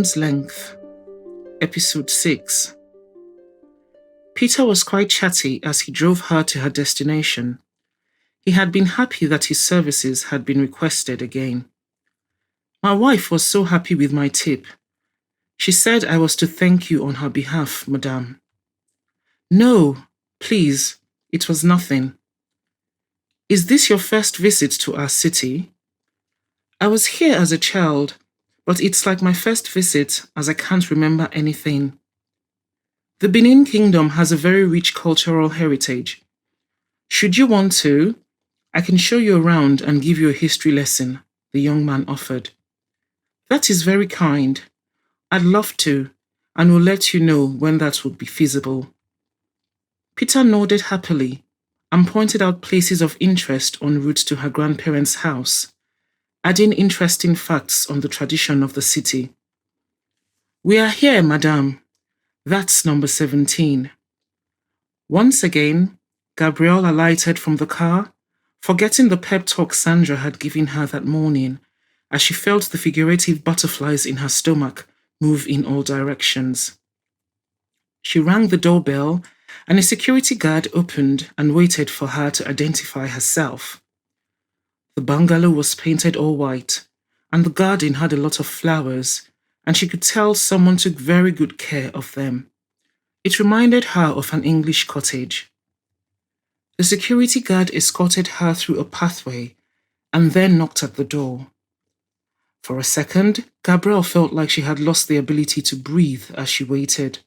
Arm's Length, Episode 6. Peter was quite chatty as he drove her to her destination. He had been happy that his services had been requested again. My wife was so happy with my tip. She said I was to thank you on her behalf, madame. No, please, it was nothing. Is this your first visit to our city? I was here as a child, but it's like my first visit as I can't remember anything. The Benin Kingdom has a very rich cultural heritage. Should you want to, I can show you around and give you a history lesson, the young man offered. That is very kind. I'd love to, and will let you know when that would be feasible. Peter nodded happily and pointed out places of interest en route to her grandparents' house, adding interesting facts on the tradition of the city. We are here, madame. That's number 17. Once again, Gabrielle alighted from the car, forgetting the pep talk Sandra had given her that morning, as she felt the figurative butterflies in her stomach move in all directions. She rang the doorbell, and a security guard opened and waited for her to identify herself. The bungalow was painted all white, and the garden had a lot of flowers, and she could tell someone took very good care of them. It reminded her of an English cottage. The security guard escorted her through a pathway and then knocked at the door. For a second, Gabrielle felt like she had lost the ability to breathe as she waited.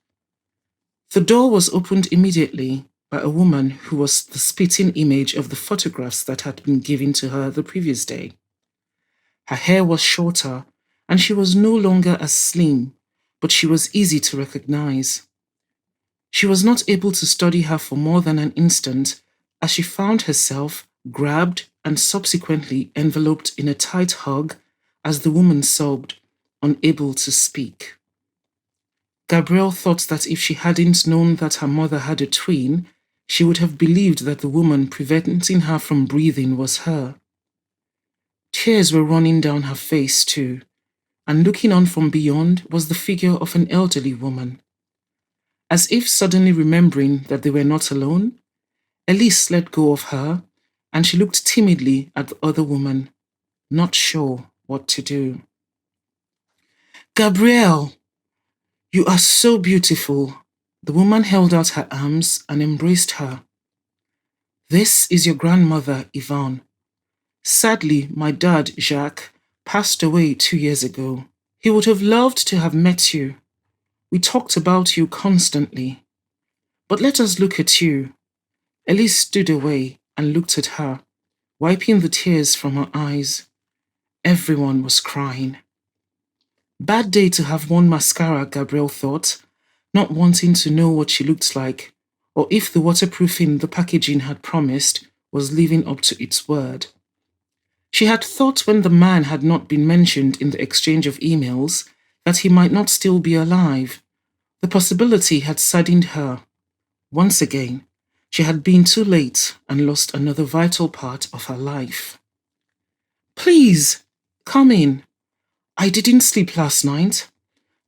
The door was opened immediately by a woman who was the spitting image of the photographs that had been given to her the previous day. Her hair was shorter, and she was no longer as slim, but she was easy to recognize. She was not able to study her for more than an instant as she found herself grabbed and subsequently enveloped in a tight hug as the woman sobbed, unable to speak. Gabrielle thought that if she hadn't known that her mother had a twin, she would have believed that the woman preventing her from breathing was her. Tears were running down her face too, and looking on from beyond was the figure of an elderly woman. As if suddenly remembering that they were not alone, Elise let go of her, and she looked timidly at the other woman, not sure what to do. Gabrielle, you are so beautiful. The woman held out her arms and embraced her. This is your grandmother, Yvonne. Sadly, my dad, Jacques, passed away 2 years ago. He would have loved to have met you. We talked about you constantly. But let us look at you. Elise stood away and looked at her, wiping the tears from her eyes. Everyone was crying. Bad day to have worn mascara, Gabrielle thought, not wanting to know what she looked like, or if the waterproofing the packaging had promised was living up to its word. She had thought when the man had not been mentioned in the exchange of emails that he might not still be alive. The possibility had saddened her. Once again, she had been too late and lost another vital part of her life. Please, come in. I didn't sleep last night.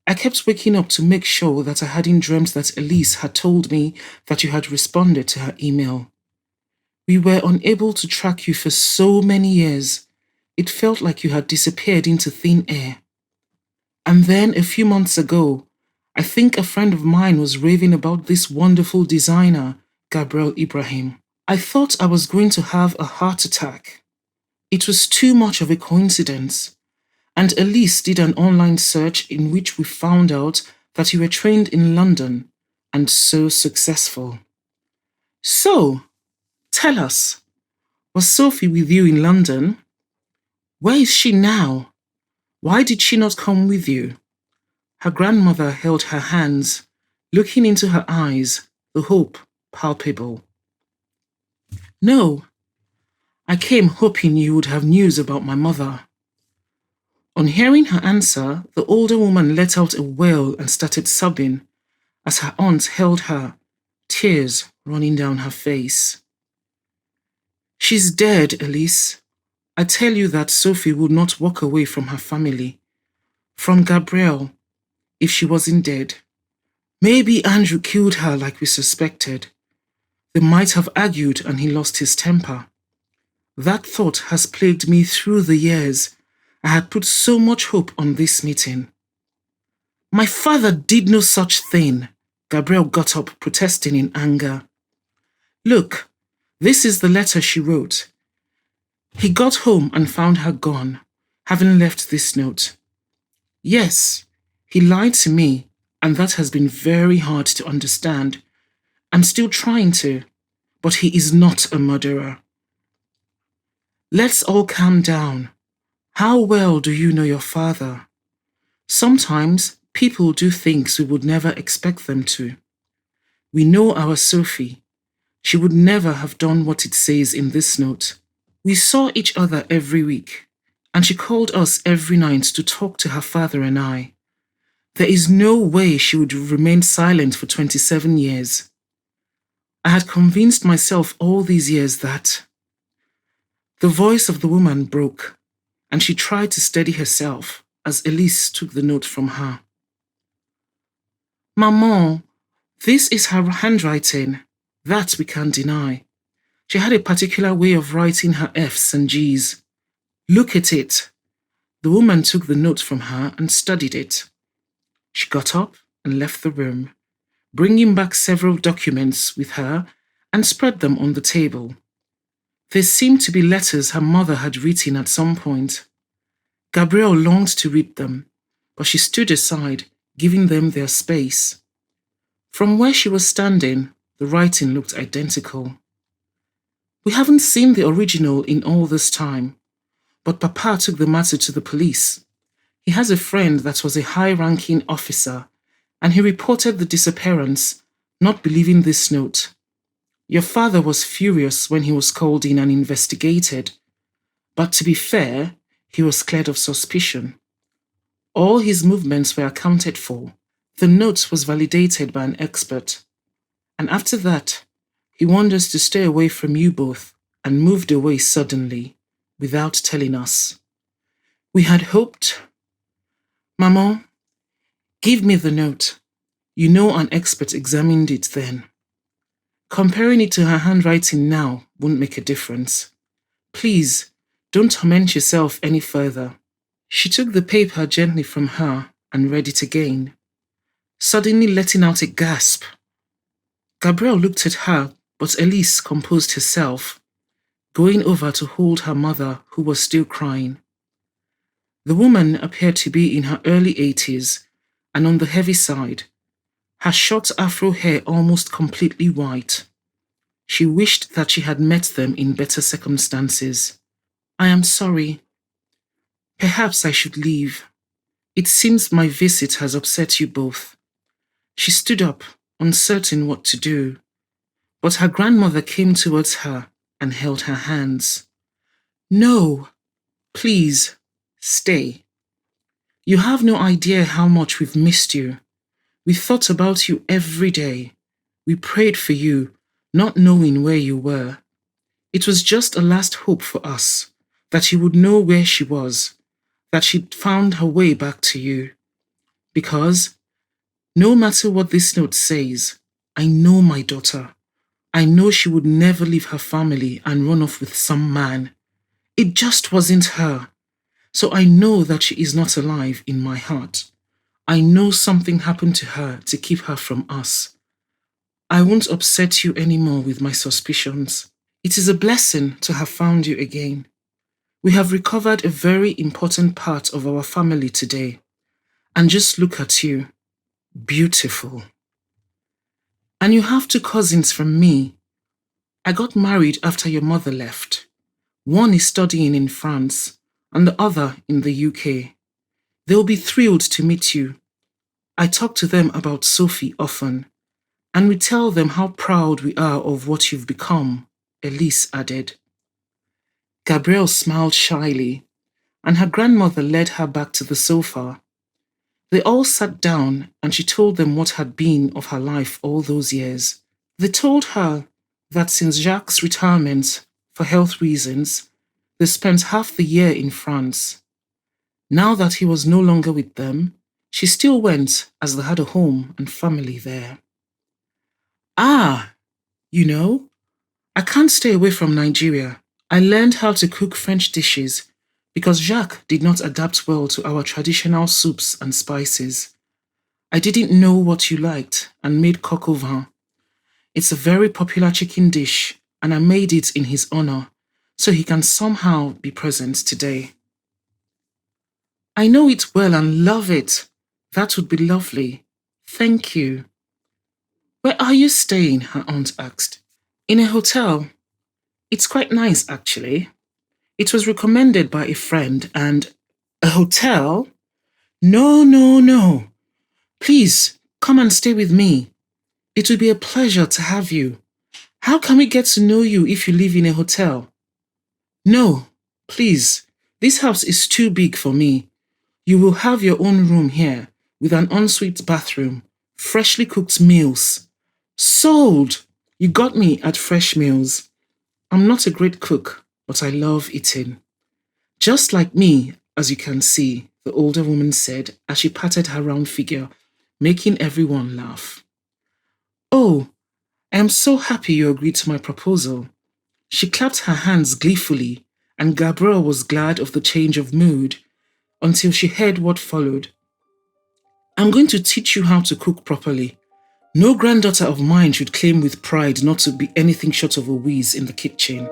I kept waking up to make sure that I hadn't dreamt that Elise had told me that you had responded to her email. We were unable to track you for so many years. It felt like you had disappeared into thin air. And then a few months ago, I think a friend of mine was raving about this wonderful designer, Gabrielle Ibrahim. I thought I was going to have a heart attack. It was too much of a coincidence. And Elise did an online search in which we found out that you were trained in London and so successful. So, tell us, was Sophie with you in London? Where is she now? Why did she not come with you? Her grandmother held her hands, looking into her eyes, the hope palpable. No, I came hoping you would have news about my mother. On hearing her answer, the older woman let out a wail and started sobbing as her aunt held her, tears running down her face. She's dead, Elise. I tell you that Sophie would not walk away from her family, from Gabrielle, if she wasn't dead. Maybe Andrew killed her like we suspected. They might have argued and he lost his temper. That thought has plagued me through the years. I had put so much hope on this meeting. My father did no such thing. Gabrielle got up, protesting in anger. Look, this is the letter she wrote. He got home and found her gone, having left this note. Yes, he lied to me, and that has been very hard to understand. I'm still trying to, but he is not a murderer. Let's all calm down. How well do you know your father? Sometimes people do things we would never expect them to. We know our Sophie. She would never have done what it says in this note. We saw each other every week, and she called us every night to talk to her father and I. There is no way she would have remained silent for 27 years. I had convinced myself all these years that... The voice of the woman broke, and she tried to steady herself as Elise took the note from her. Maman, this is her handwriting. That we can't deny. She had a particular way of writing her F's and G's. Look at it. The woman took the note from her and studied it. She got up and left the room, bringing back several documents with her and spread them on the table. They seemed to be letters her mother had written at some point. Gabrielle longed to read them, but she stood aside, giving them their space. From where she was standing, the writing looked identical. We haven't seen the original in all this time, but Papa took the matter to the police. He has a friend that was a high-ranking officer, and he reported the disappearance, not believing this note. Your father was furious when he was called in and investigated, but to be fair, he was cleared of suspicion. All his movements were accounted for. The note was validated by an expert, and after that, he warned us to stay away from you both and moved away suddenly, without telling us. We had hoped... Maman, give me the note. You know an expert examined it then. Comparing it to her handwriting now won't make a difference. Please, don't torment yourself any further. She took the paper gently from her and read it again, suddenly letting out a gasp. Gabrielle looked at her, but Elise composed herself, going over to hold her mother, who was still crying. The woman appeared to be in her early 80s and on the heavy side, her short afro hair almost completely white. She wished that she had met them in better circumstances. I am sorry. Perhaps I should leave. It seems my visit has upset you both. She stood up, uncertain what to do, but her grandmother came towards her and held her hands. No, please, stay. You have no idea how much we've missed you. We thought about you every day. We prayed for you, not knowing where you were. It was just a last hope for us, that you would know where she was, that she'd found her way back to you. Because, no matter what this note says, I know my daughter. I know she would never leave her family and run off with some man. It just wasn't her. So I know that she is not alive in my heart. I know something happened to her to keep her from us. I won't upset you anymore with my suspicions. It is a blessing to have found you again. We have recovered a very important part of our family today. And just look at you. Beautiful. And you have 2 cousins from me. I got married after your mother left. One is studying in France, and the other in the UK. They'll be thrilled to meet you. I talk to them about Sophie often, and we tell them how proud we are of what you've become, Elise added. Gabrielle smiled shyly, and her grandmother led her back to the sofa. They all sat down, and she told them what had been of her life all those years. They told her that since Jacques' retirement, for health reasons, they spent half the year in France. Now that he was no longer with them, She still went as they had a home and family there. Ah, you know, I can't stay away from Nigeria. I learned how to cook French dishes because Jacques did not adapt well to our traditional soups and spices. I didn't know what you liked and made coq au vin. It's a very popular chicken dish, and I made it in his honor, so he can somehow be present today. I know it well and love it. That would be lovely. Thank you. Where are you staying? Her aunt asked. In a hotel. It's quite nice, actually. It was recommended by a friend and a hotel? No, no, no. Please, come and stay with me. It would be a pleasure to have you. How can we get to know you if you live in a hotel? No, please. This house is too big for me. You will have your own room here with an ensuite bathroom, freshly cooked meals. Sold! You got me at fresh meals. I'm not a great cook, but I love eating. Just like me, as you can see, the older woman said as she patted her round figure, making everyone laugh. Oh, I am so happy you agreed to my proposal. She clapped her hands gleefully, and Gabrielle was glad of the change of mood until she heard what followed. I'm going to teach you how to cook properly. No granddaughter of mine should claim with pride not to be anything short of a whiz in the kitchen.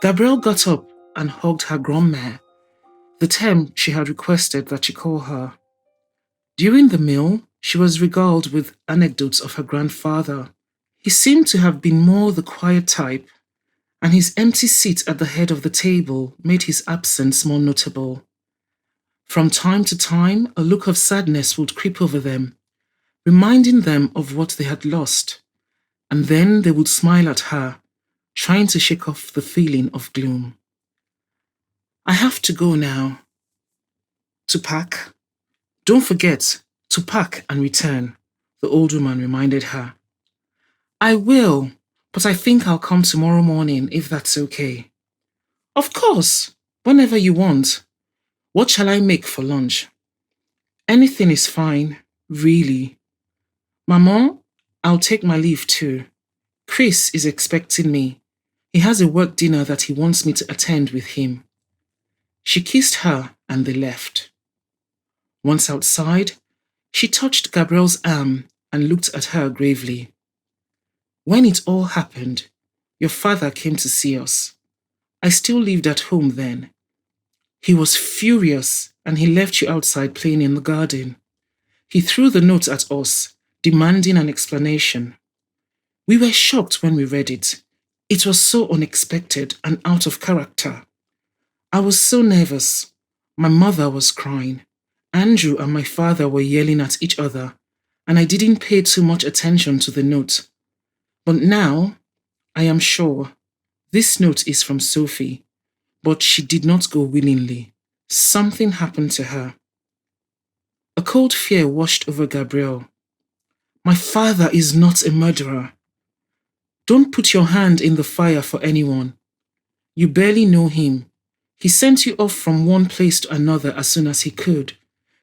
Gabrielle got up and hugged her grandmère, the term she had requested that she call her. During the meal, she was regaled with anecdotes of her grandfather. He seemed to have been more the quiet type, and his empty seat at the head of the table made his absence more notable. From time to time, a look of sadness would creep over them, reminding them of what they had lost, and then they would smile at her, trying to shake off the feeling of gloom. I have to go now. To pack? Don't forget to pack and return, the old woman reminded her. I will, but I think I'll come tomorrow morning if that's okay. Of course, whenever you want. What shall I make for lunch? Anything is fine, really. Maman, I'll take my leave too. Chris is expecting me. He has a work dinner that he wants me to attend with him. She kissed her and they left. Once outside, she touched Gabrielle's arm and looked at her gravely. When it all happened, your father came to see us. I still lived at home then. He was furious and he left you outside playing in the garden. He threw the note at us, demanding an explanation. We were shocked when we read it. It was so unexpected and out of character. I was so nervous. My mother was crying. Andrew and my father were yelling at each other, and I didn't pay too much attention to the note. But now, I am sure, this note is from Sophie, but she did not go willingly. Something happened to her. A cold fear washed over Gabrielle. My father is not a murderer. Don't put your hand in the fire for anyone. You barely know him. He sent you off from one place to another as soon as he could,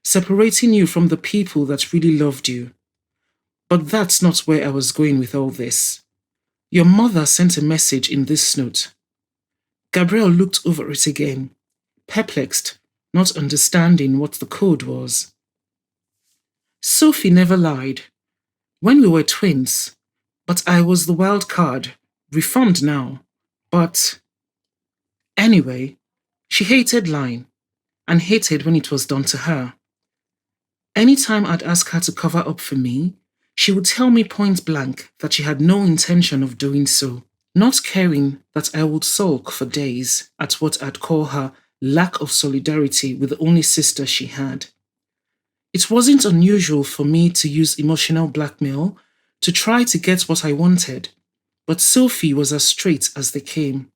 separating you from the people that really loved you. But that's not where I was going with all this. Your mother sent a message in this note. Gabrielle looked over it again, perplexed, not understanding what the code was. Sophie never lied. When we were twins, but I was the wild card, reformed now, but... Anyway, she hated lying, and hated when it was done to her. Anytime I'd ask her to cover up for me, she would tell me point blank that she had no intention of doing so, not caring that I would sulk for days at what I'd call her lack of solidarity with the only sister she had. It wasn't unusual for me to use emotional blackmail to try to get what I wanted, but Sophie was as straight as they came.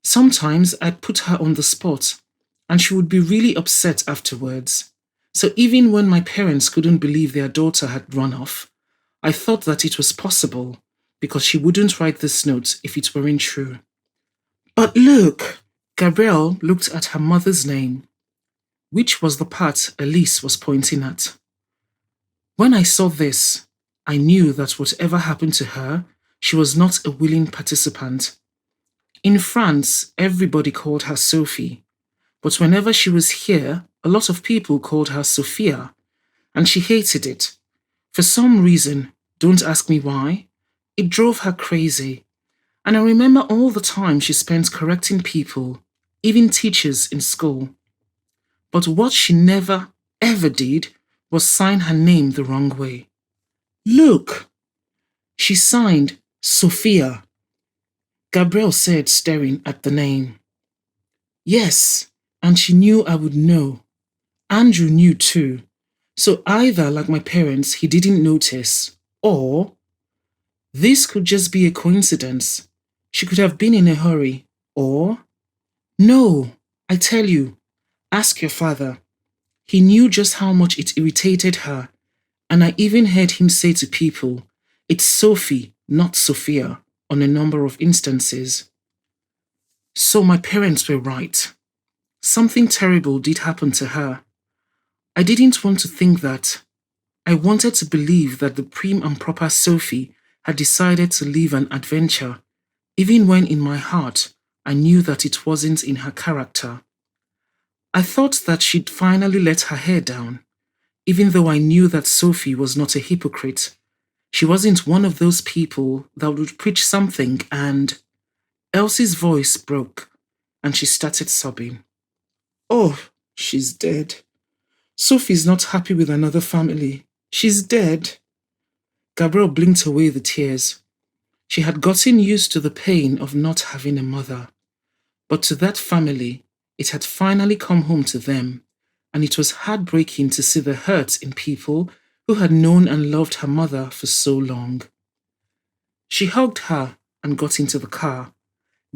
Sometimes I'd put her on the spot, and she would be really upset afterwards. So even when my parents couldn't believe their daughter had run off, I thought that it was possible because she wouldn't write this note if it weren't true. But look! Gabrielle looked at her mother's name, which was the part Elise was pointing at. When I saw this, I knew that whatever happened to her, she was not a willing participant. In France, everybody called her Sophie, but whenever she was here, a lot of people called her Sophia, and she hated it. For some reason, don't ask me why, it drove her crazy. And I remember all the time she spent correcting people, even teachers in school. But what she never, ever did was sign her name the wrong way. Look! She signed Sophia. Gabrielle said, staring at the name. Yes, and she knew I would know. Andrew knew too. So either, like my parents, he didn't notice, or this could just be a coincidence. She could have been in a hurry, or no, I tell you, ask your father. He knew just how much it irritated her, and I even heard him say to people, it's Sophie, not Sophia, on a number of instances. So my parents were right. Something terrible did happen to her. I didn't want to think that. I wanted to believe that the prim and proper Sophie had decided to live an adventure, even when in my heart I knew that it wasn't in her character. I thought that she'd finally let her hair down, even though I knew that Sophie was not a hypocrite. She wasn't one of those people that would preach something and... Elsie's voice broke, and she started sobbing. Oh, she's dead. Sophie's not happy with another family. She's dead. Gabrielle blinked away the tears. She had gotten used to the pain of not having a mother. But to that family, it had finally come home to them, and it was heartbreaking to see the hurt in people who had known and loved her mother for so long. She hugged her and got into the car,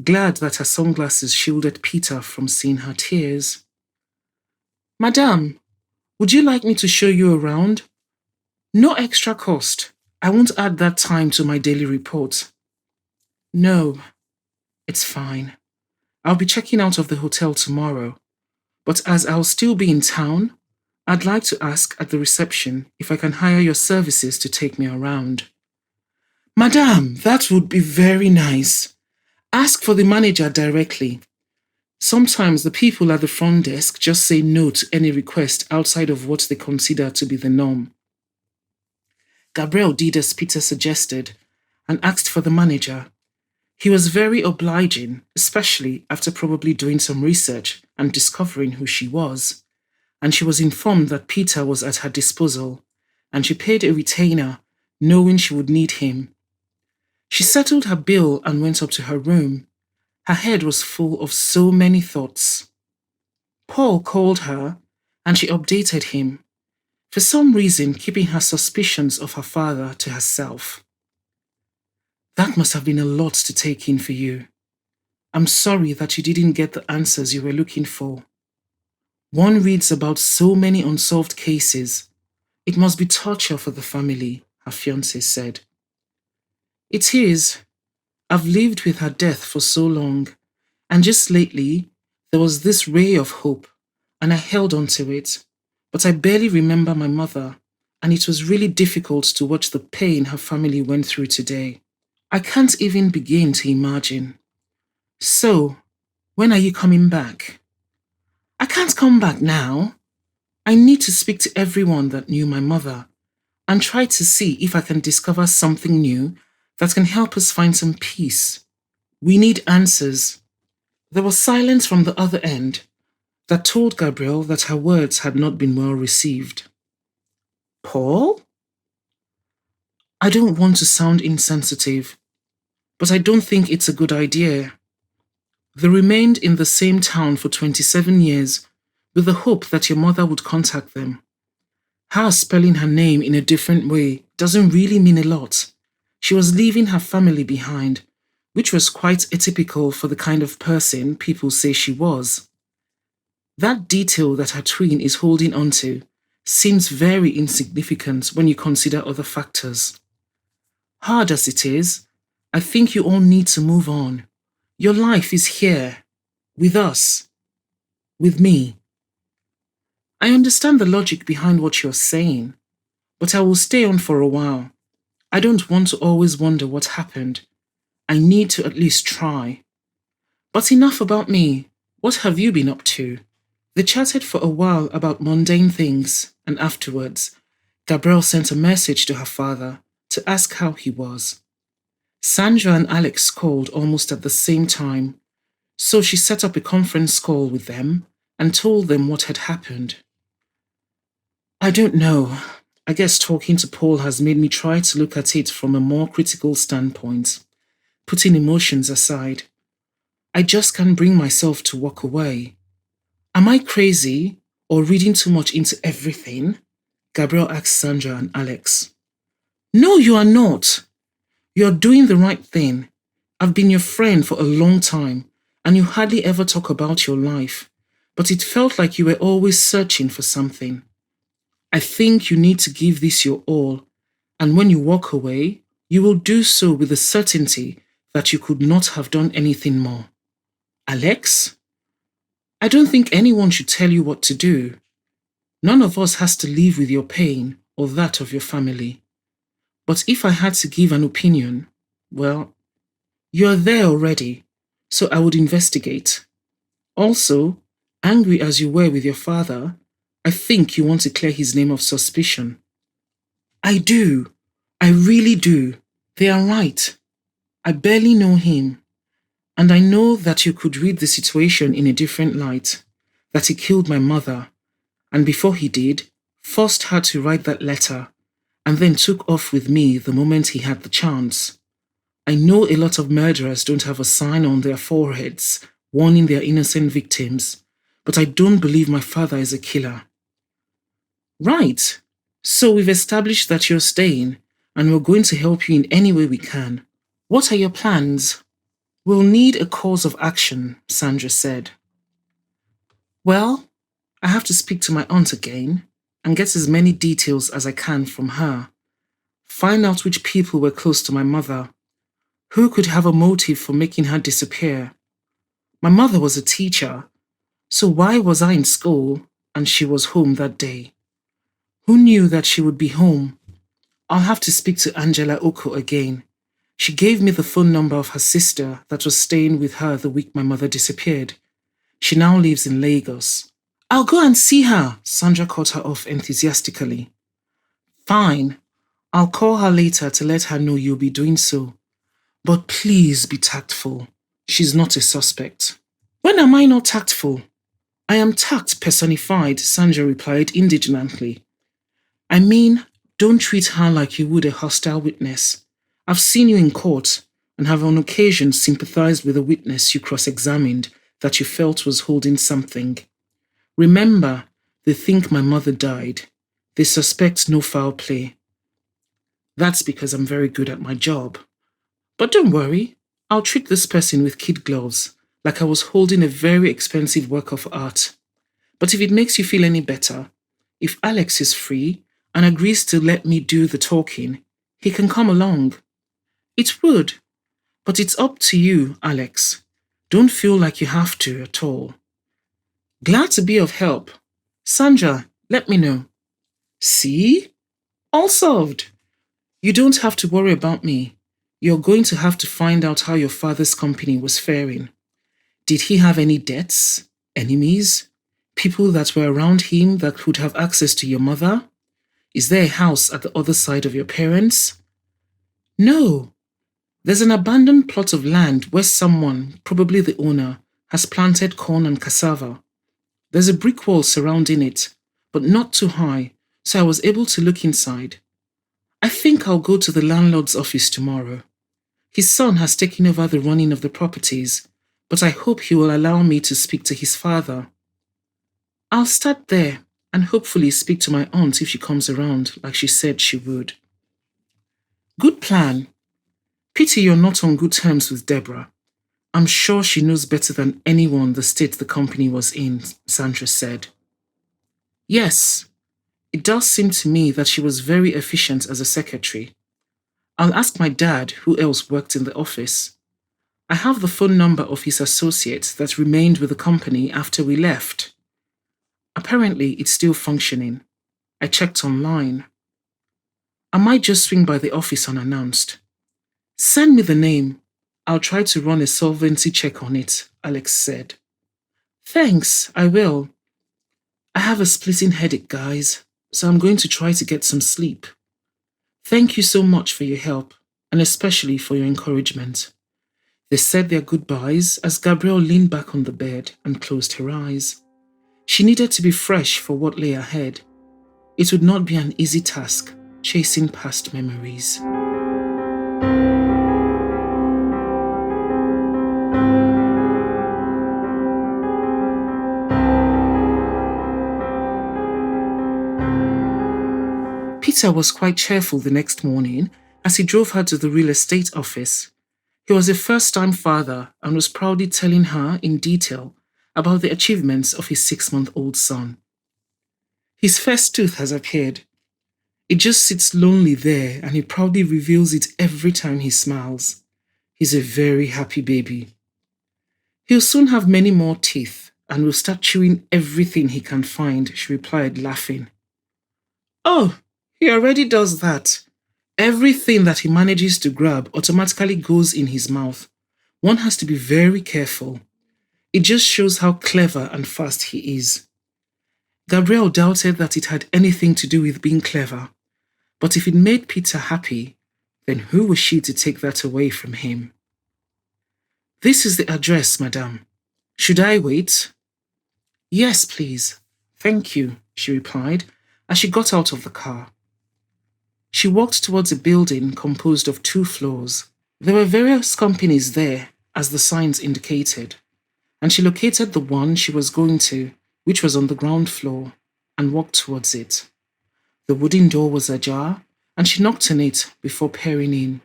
glad that her sunglasses shielded Peter from seeing her tears. Madame, would you like me to show you around? No extra cost. I won't add that time to my daily report. No, it's fine. I'll be checking out of the hotel tomorrow. But as I'll still be in town, I'd like to ask at the reception if I can hire your services to take me around. Madame, that would be very nice. Ask for the manager directly. Sometimes the people at the front desk just say no to any request outside of what they consider to be the norm. Gabrielle did as Peter suggested and asked for the manager. He was very obliging, especially after probably doing some research and discovering who she was. And she was informed that Peter was at her disposal, and she paid a retainer, knowing she would need him. She settled her bill and went up to her room. Her head was full of so many thoughts. Paul called her, and she updated him, for some reason keeping her suspicions of her father to herself. That must have been a lot to take in for you. I'm sorry that you didn't get the answers you were looking for. One reads about so many unsolved cases. It must be torture for the family, her fiancé said. It is. I've lived with her death for so long, and just lately, there was this ray of hope, and I held on to it. But I barely remember my mother, and it was really difficult to watch the pain her family went through today. I can't even begin to imagine. So, when are you coming back? I can't come back now. I need to speak to everyone that knew my mother, and try to see if I can discover something new that can help us find some peace. We need answers. There was silence from the other end that told Gabrielle that her words had not been well received. Paul? I don't want to sound insensitive, but I don't think it's a good idea. They remained in the same town for 27 years with the hope that your mother would contact them. Her spelling her name in a different way doesn't really mean a lot. She was leaving her family behind, which was quite atypical for the kind of person people say she was. That detail that her twin is holding onto seems very insignificant when you consider other factors. Hard as it is, I think you all need to move on. Your life is here, with us, with me. I understand the logic behind what you're saying, but I will stay on for a while. I don't want to always wonder what happened. I need to at least try. But enough about me. What have you been up to? They chatted for a while about mundane things, and afterwards, Gabrielle sent a message to her father to ask how he was. Sandra and Alex called almost at the same time, so she set up a conference call with them and told them what had happened. I don't know. I guess talking to Paul has made me try to look at it from a more critical standpoint, putting emotions aside. I just can't bring myself to walk away. Am I crazy or reading too much into everything? Gabrielle asked Sandra and Alex. No, you are not. You're doing the right thing. I've been your friend for a long time, and you hardly ever talk about your life, but it felt like you were always searching for something. I think you need to give this your all, and when you walk away, you will do so with the certainty that you could not have done anything more. Alex? I don't think anyone should tell you what to do. None of us has to live with your pain or that of your family. But if I had to give an opinion, well, you're there already, so I would investigate. Also, angry as you were with your father, I think you want to clear his name of suspicion. I do. I really do. They are right. I barely know him. And I know that you could read the situation in a different light, that he killed my mother, and before he did, forced her to write that letter, and then took off with me the moment he had the chance. I know a lot of murderers don't have a sign on their foreheads warning their innocent victims, but I don't believe my father is a killer. Right. So we've established that you're staying, and we're going to help you in any way we can. What are your plans? We'll need a course of action, Sandra said. Well, I have to speak to my aunt again and get as many details as I can from her. Find out which people were close to my mother. Who could have a motive for making her disappear? My mother was a teacher, so why was I in school and she was home that day? Who knew that she would be home? I'll have to speak to Angela Oko again. She gave me the phone number of her sister that was staying with her the week my mother disappeared. She now lives in Lagos. I'll go and see her, Sandra cut her off enthusiastically. Fine. I'll call her later to let her know you'll be doing so. But please be tactful. She's not a suspect. When am I not tactful? I am tact personified, Sandra replied indignantly. I mean, don't treat her like you would a hostile witness. I've seen you in court and have on occasion sympathized with a witness you cross-examined that you felt was holding something. Remember, they think my mother died. They suspect no foul play. That's because I'm very good at my job. But don't worry, I'll treat this person with kid gloves, like I was holding a very expensive work of art. But if it makes you feel any better, if Alex is free and agrees to let me do the talking, he can come along. It would, but it's up to you, Alex. Don't feel like you have to at all. Glad to be of help. Sandra, let me know. See? All solved. You don't have to worry about me. You're going to have to find out how your father's company was faring. Did he have any debts, enemies, people that were around him that could have access to your mother? Is there a house at the other side of your parents? No. There's an abandoned plot of land where someone, probably the owner, has planted corn and cassava. There's a brick wall surrounding it, but not too high, so I was able to look inside. I think I'll go to the landlord's office tomorrow. His son has taken over the running of the properties, but I hope he will allow me to speak to his father. I'll start there and hopefully speak to my aunt if she comes around like she said she would. Good plan. Pity you're not on good terms with Deborah. I'm sure she knows better than anyone the state the company was in, Sandra said. Yes, it does seem to me that she was very efficient as a secretary. I'll ask my dad who else worked in the office. I have the phone number of his associate that remained with the company after we left. Apparently, it's still functioning. I checked online. I might just swing by the office unannounced. Send me the name. I'll try to run a solvency check on it, Alex said. Thanks, I will. I have a splitting headache, guys, so I'm going to try to get some sleep. Thank you so much for your help, and especially for your encouragement. They said their goodbyes as Gabrielle leaned back on the bed and closed her eyes. She needed to be fresh for what lay ahead. It would not be an easy task, chasing past memories. Peter was quite cheerful the next morning as he drove her to the real estate office. He was a first-time father and was proudly telling her in detail about the achievements of his 6-month-old son. His first tooth has appeared. It just sits lonely there and he proudly reveals it every time he smiles. He's a very happy baby. He'll soon have many more teeth and will start chewing everything he can find, she replied, laughing. Oh, he already does that. Everything that he manages to grab automatically goes in his mouth. One has to be very careful. It just shows how clever and fast he is. Gabrielle doubted that it had anything to do with being clever, but if it made Peter happy, then who was she to take that away from him? This is the address, madam. Should I wait? Yes, please. Thank you, she replied as she got out of the car. She walked towards a building composed of 2 floors. There were various companies there, as the signs indicated, and she located the one she was going to, which was on the ground floor, and walked towards it. The wooden door was ajar, and she knocked on it before peering in.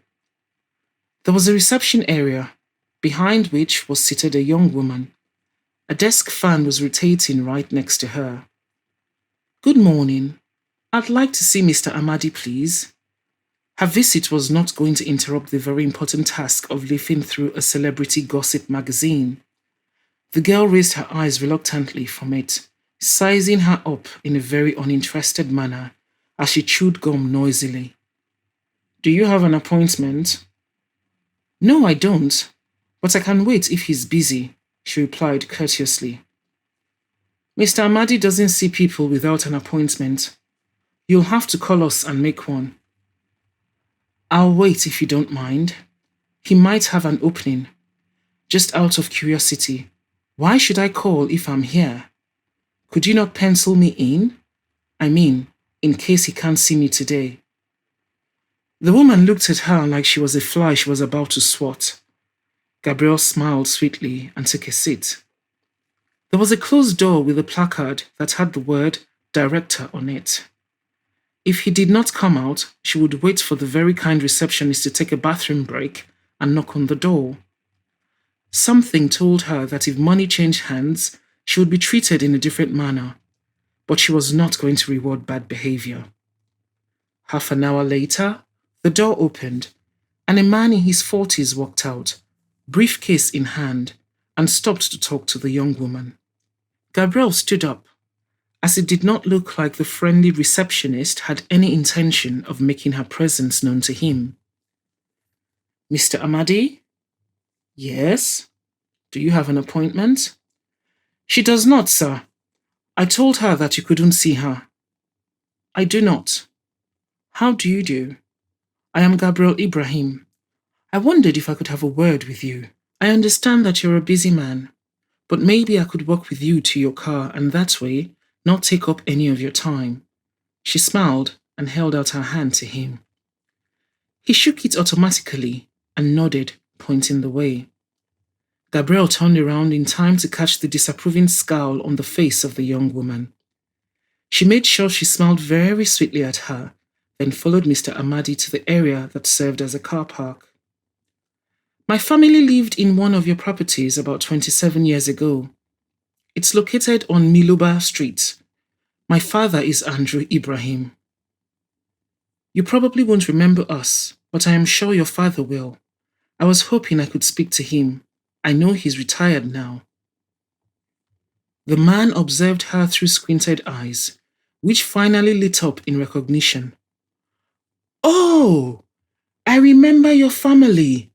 There was a reception area, behind which was seated a young woman. A desk fan was rotating right next to her. Good morning. I'd like to see Mr. Amadi, please. Her visit was not going to interrupt the very important task of leafing through a celebrity gossip magazine. The girl raised her eyes reluctantly from it, sizing her up in a very uninterested manner as she chewed gum noisily. Do you have an appointment? No, I don't, but I can wait if he's busy, she replied courteously. Mr. Amadi doesn't see people without an appointment. You'll have to call us and make one. I'll wait if you don't mind. He might have an opening. Just out of curiosity, why should I call if I'm here? Could you not pencil me in? I mean, in case he can't see me today. The woman looked at her like she was a fly she was about to swat. Gabrielle smiled sweetly and took a seat. There was a closed door with a placard that had the word Director on it. If he did not come out, she would wait for the very kind receptionist to take a bathroom break and knock on the door. Something told her that if money changed hands, she would be treated in a different manner, but she was not going to reward bad behavior. Half an hour later, the door opened, and a man in his 40s walked out, briefcase in hand, and stopped to talk to the young woman. Gabrielle stood up, as it did not look like the friendly receptionist had any intention of making her presence known to him. Mr. Amadi? Yes? Do you have an appointment? She does not, sir. I told her that you couldn't see her. I do not. How do you do? I am Gabrielle Ibrahim. I wondered if I could have a word with you. I understand that you're a busy man, but maybe I could walk with you to your car and that way not take up any of your time. She smiled and held out her hand to him. He shook it automatically and nodded, pointing the way. Gabrielle turned around in time to catch the disapproving scowl on the face of the young woman. She made sure she smiled very sweetly at her, then followed Mr. Amadi to the area that served as a car park. My family lived in one of your properties about 27 years ago. It's located on Miluba Street. My father is Andrew Ibrahim. You probably won't remember us, but I am sure your father will. I was hoping I could speak to him. I know he's retired now." The man observed her through squinted eyes, which finally lit up in recognition. "Oh, I remember your family.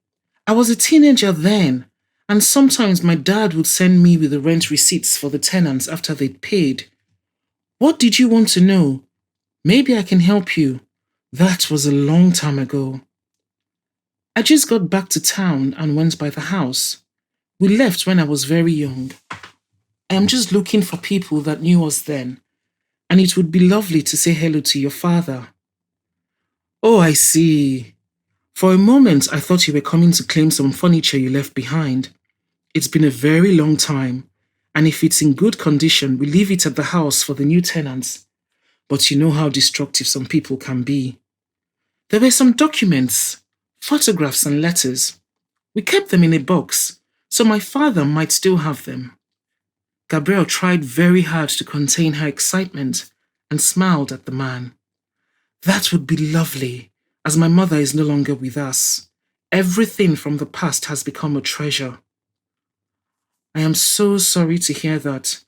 I was a teenager then, and sometimes my dad would send me with the rent receipts for the tenants after they'd paid. What did you want to know? Maybe I can help you. That was a long time ago." "I just got back to town and went by the house. We left when I was very young. I am just looking for people that knew us then, and it would be lovely to say hello to your father." "Oh, I see. For a moment, I thought you were coming to claim some furniture you left behind. It's been a very long time, and if it's in good condition, we leave it at the house for the new tenants. But you know how destructive some people can be. There were some documents, photographs and letters. We kept them in a box, so my father might still have them." Gabrielle tried very hard to contain her excitement and smiled at the man. "That would be lovely, as my mother is no longer with us. Everything from the past has become a treasure." "I am so sorry to hear that.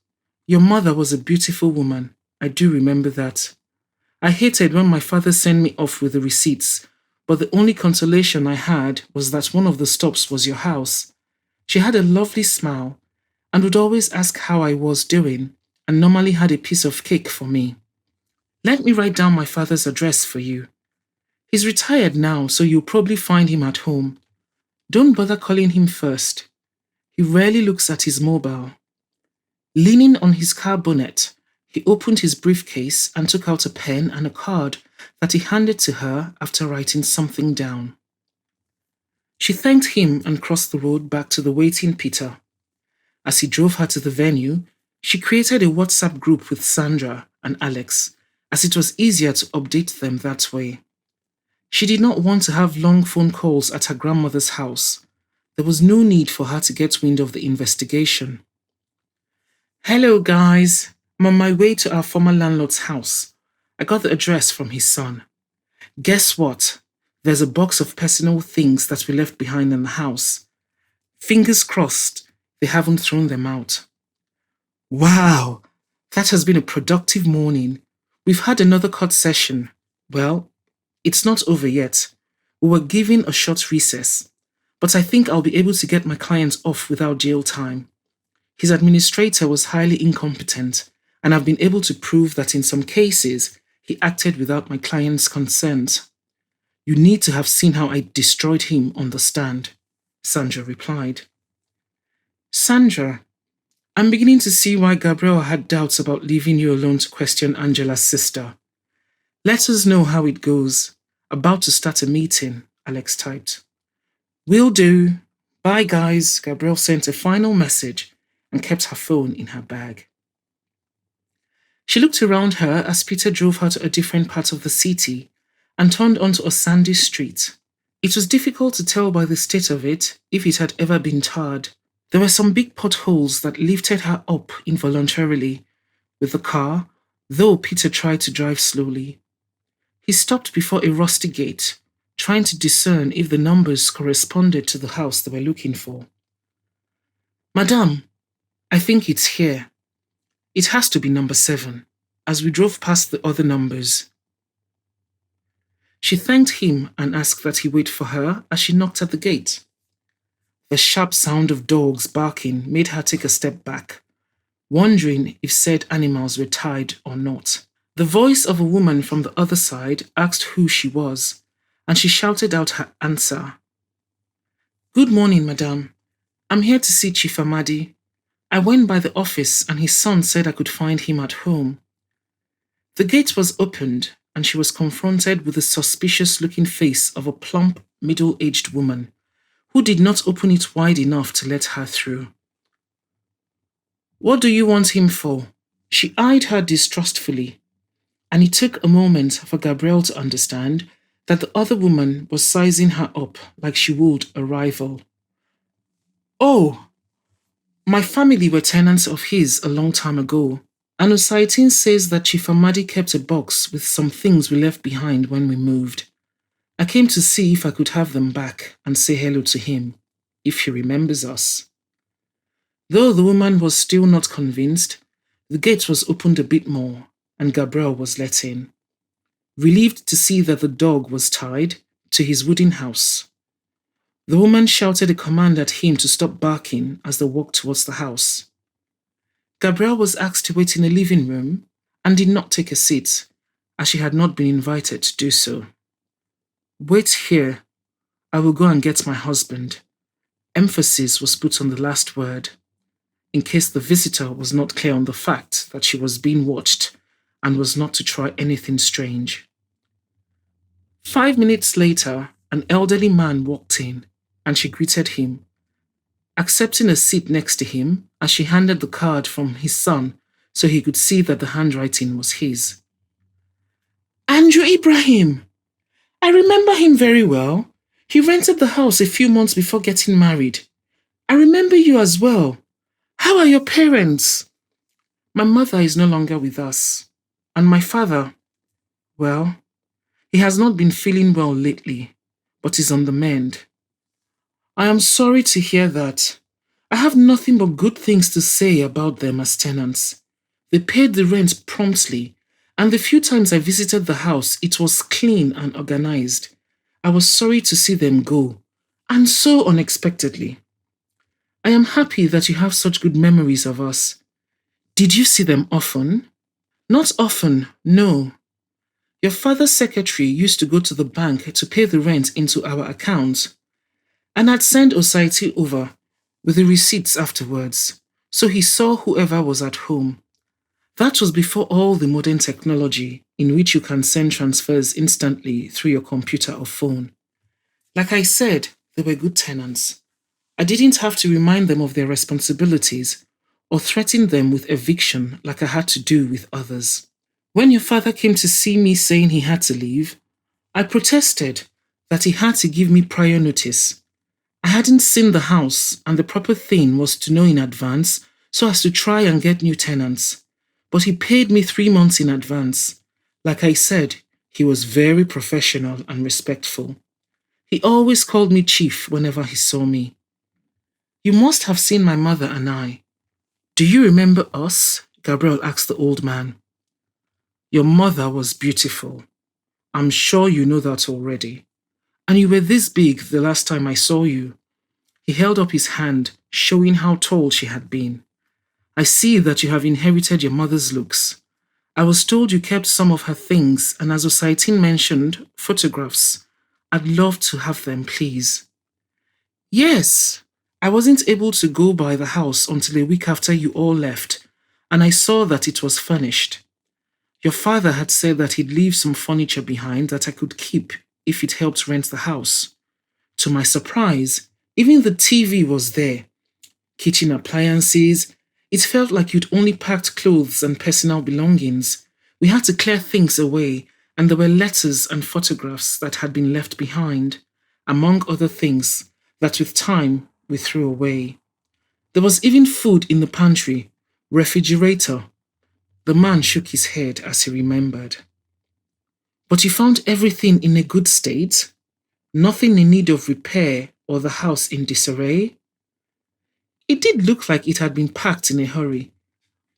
Your mother was a beautiful woman. I do remember that. I hated when my father sent me off with the receipts, but the only consolation I had was that one of the stops was your house. She had a lovely smile and would always ask how I was doing, and normally had a piece of cake for me. Let me write down my father's address for you. He's retired now, so you'll probably find him at home. Don't bother calling him first. He rarely looks at his mobile." Leaning on his car bonnet, he opened his briefcase and took out a pen and a card that he handed to her after writing something down. She thanked him and crossed the road back to the waiting Peter. As he drove her to the venue, she created a WhatsApp group with Sandra and Alex, as it was easier to update them that way. She did not want to have long phone calls at her grandmother's house. There was no need for her to get wind of the investigation. "Hello guys, I'm on my way to our former landlord's house. I got the address from his son. Guess what? There's a box of personal things that we left behind in the house. Fingers crossed they haven't thrown them out." "Wow, that has been a productive morning. We've had another court session. Well, it's not over yet. We were given a short recess, but I think I'll be able to get my client off without jail time. His administrator was highly incompetent, and I've been able to prove that in some cases, he acted without my client's consent. You need to have seen how I destroyed him on the stand," Sandra replied. "Sandra, I'm beginning to see why Gabrielle had doubts about leaving you alone to question Angela's sister. Let us know how it goes. About to start a meeting," Alex typed. "Will do. Bye guys," Gabrielle sent a final message and kept her phone in her bag. She looked around her as Peter drove her to a different part of the city and turned onto a sandy street. It was difficult to tell by the state of it if it had ever been tarred. There were some big potholes that lifted her up involuntarily with the car, though Peter tried to drive slowly. He stopped before a rusty gate, trying to discern if the numbers corresponded to the house they were looking for. "Madame, I think it's here. It has to be number 7, as we drove past the other numbers." She thanked him and asked that he wait for her as she knocked at the gate. The sharp sound of dogs barking made her take a step back, wondering if said animals were tied or not. The voice of a woman from the other side asked who she was, and she shouted out her answer. "Good morning, madame. I'm here to see Chief Amadi. I went by the office and his son said I could find him at home." The gate was opened and she was confronted with the suspicious-looking face of a plump, middle-aged woman who did not open it wide enough to let her through. "What do you want him for?" She eyed her distrustfully, and it took a moment for Gabrielle to understand that the other woman was sizing her up like she would a rival. "Oh, my family were tenants of his a long time ago, and Osaitin says that Chief Amadi kept a box with some things we left behind when we moved. I came to see if I could have them back and say hello to him, if he remembers us. Though the woman was still not convinced, the gate was opened a bit more and Gabrielle was let in, relieved to see that the dog was tied to his wooden house. The woman shouted a command at him to stop barking as they walked towards the house. Gabrielle was asked to wait in the living room and did not take a seat, as she had not been invited to do so. "Wait here. I will go and get my husband." Emphasis was put on the last word, in case the visitor was not clear on the fact that she was being watched and was not to try anything strange. 5 minutes later, an elderly man walked in, and she greeted him, accepting a seat next to him as she handed the card from his son so he could see that the handwriting was his. "Andrew Ibrahim! I remember him very well. He rented the house a few months before getting married. I remember you as well. How are your parents?" "My mother is no longer with us. And my father, well, he has not been feeling well lately, but is on the mend." "I am sorry to hear that. I have nothing but good things to say about them as tenants. They paid the rent promptly, and the few times I visited the house, it was clean and organized. I was sorry to see them go, and so unexpectedly. I am happy that you have such good memories of us. Did you see them often?" "Not often, no. Your father's secretary used to go to the bank to pay the rent into our account, and I'd send Osaiti over with the receipts afterwards, so he saw whoever was at home. That was before all the modern technology in which you can send transfers instantly through your computer or phone. Like I said, they were good tenants. I didn't have to remind them of their responsibilities or threaten them with eviction like I had to do with others. When your father came to see me saying he had to leave, I protested that he had to give me prior notice. I hadn't seen the house, and the proper thing was to know in advance so as to try and get new tenants. But he paid me 3 months in advance. Like I said, he was very professional and respectful. He always called me chief whenever he saw me. You must have seen my mother and I. Do you remember us?" Gabrielle asked the old man. "Your mother was beautiful. I'm sure you know that already. And you were this big the last time I saw you." He held up his hand, showing how tall she had been. "I see that you have inherited your mother's looks. I was told you kept some of her things, and as Osaitin mentioned, photographs. I'd love to have them, please." "Yes. I wasn't able to go by the house until a week after you all left, and I saw that it was furnished. Your father had said that he'd leave some furniture behind that I could keep if it helped rent the house. To my surprise, even the TV was there. Kitchen appliances. It felt like you'd only packed clothes and personal belongings. We had to clear things away, and there were letters and photographs that had been left behind, among other things that with time we threw away. There was even food in the pantry, refrigerator." The man shook his head as he remembered. "But you found everything in a good state? Nothing in need of repair or the house in disarray?" "It did look like it had been packed in a hurry,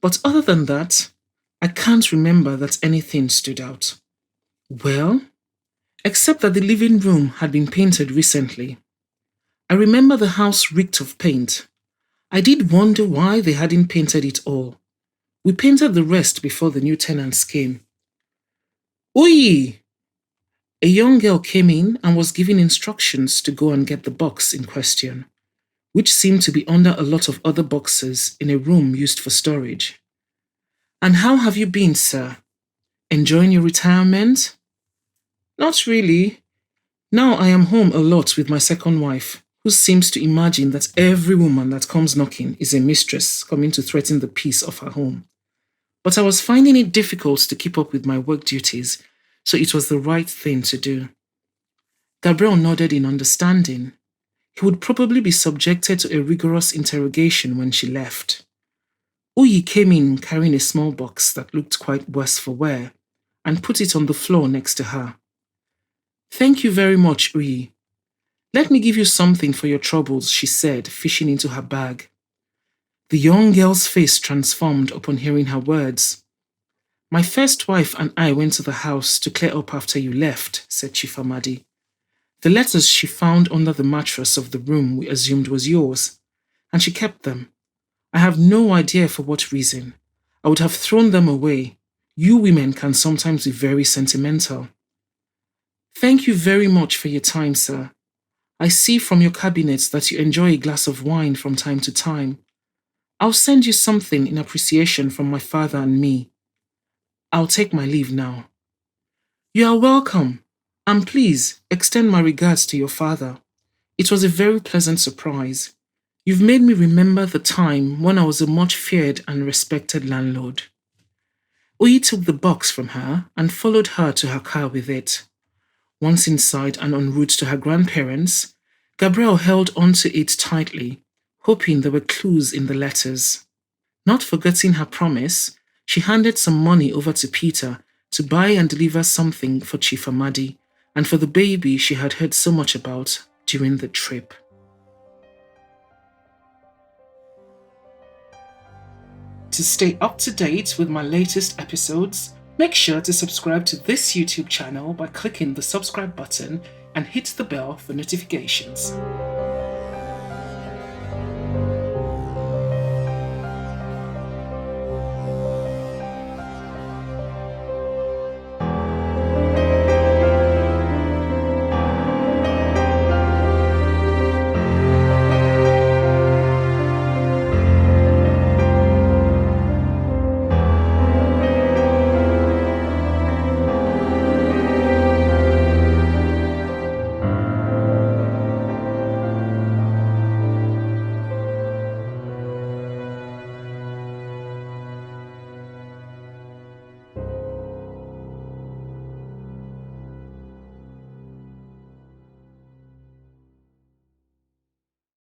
but other than that, I can't remember that anything stood out." "Well, except that the living room had been painted recently. I remember the house reeked of paint. I did wonder why they hadn't painted it all. We painted the rest before the new tenants came." "Oyi!" A young girl came in and was given instructions to go and get the box in question, which seemed to be under a lot of other boxes in a room used for storage. "And how have you been, sir? Enjoying your retirement?" "Not really. Now I am home a lot with my second wife, who seems to imagine that every woman that comes knocking is a mistress coming to threaten the peace of her home. But I was finding it difficult to keep up with my work duties, so it was the right thing to do." Gabrielle nodded in understanding. He would probably be subjected to a rigorous interrogation when she left. Uyi came in carrying a small box that looked quite worse for wear and put it on the floor next to her. Thank you very much, Uyi. Let me give you something for your troubles, she said, fishing into her bag. The young girl's face transformed upon hearing her words. My first wife and I went to the house to clear up after you left, said Chief Amadi. The letters she found under the mattress of the room we assumed was yours, and she kept them. I have no idea for what reason. I would have thrown them away. You women can sometimes be very sentimental. Thank you very much for your time, sir. I see from your cabinets that you enjoy a glass of wine from time to time. I'll send you something in appreciation from my father and me. I'll take my leave now. You are welcome, and please extend my regards to your father. It was a very pleasant surprise. You've made me remember the time when I was a much feared and respected landlord. Oyi took the box from her and followed her to her car with it. Once inside and en route to her grandparents, Gabrielle held onto it tightly, hoping there were clues in the letters. Not forgetting her promise, she handed some money over to Peter to buy and deliver something for Chief Amadi and for the baby she had heard so much about during the trip. To stay up to date with my latest episodes, make sure to subscribe to this YouTube channel by clicking the subscribe button and hit the bell for notifications.